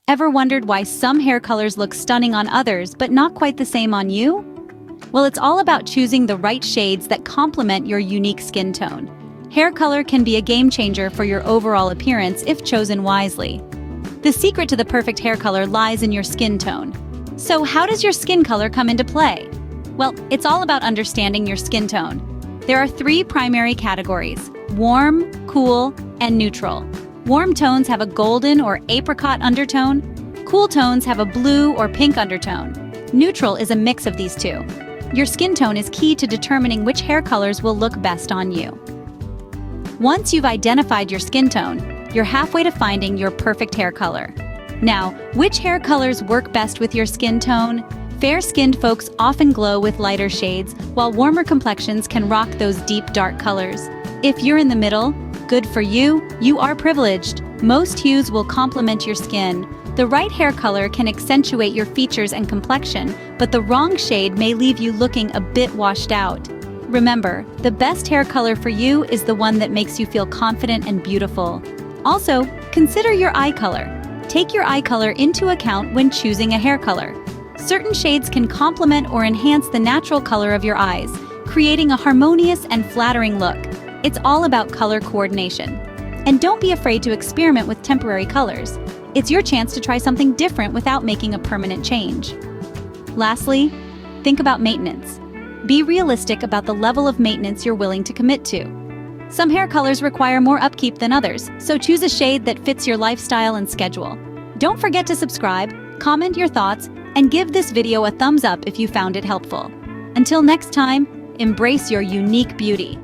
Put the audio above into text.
Ever wondered why some hair colors look stunning on others but not quite the same on you? Well, it's all about choosing the right shades that complement your unique skin tone. Hair color can be a game changer for your overall appearance if chosen wisely. The secret to the perfect hair color lies in your skin tone. So how does your skin color come into play? Well, it's all about understanding your skin tone. There are three primary categories: warm, cool, and neutral. Warm tones have a golden or apricot undertone. Cool tones have a blue or pink undertone. Neutral is a mix of these two. Your skin tone is key to determining which hair colors will look best on you. Once you've identified your skin tone, you're halfway to finding your perfect hair color. Now, which hair colors work best with your skin tone? Fair-skinned folks often glow with lighter shades, while warmer complexions can rock those deep, dark colors. If you're in the middle, good for you, you are privileged. Most hues will complement your skin. The right hair color can accentuate your features and complexion, but the wrong shade may leave you looking a bit washed out. Remember, the best hair color for you is the one that makes you feel confident and beautiful. Also, consider your eye color. Take your eye color into account when choosing a hair color. Certain shades can complement or enhance the natural color of your eyes, creating a harmonious and flattering look. It's all about color coordination. And don't be afraid to experiment with temporary colors. It's your chance to try something different without making a permanent change. Lastly, think about maintenance. Be realistic about the level of maintenance you're willing to commit to. Some hair colors require more upkeep than others, so choose a shade that fits your lifestyle and schedule. Don't forget to subscribe, comment your thoughts, and give this video a thumbs up if you found it helpful. Until next time, embrace your unique beauty.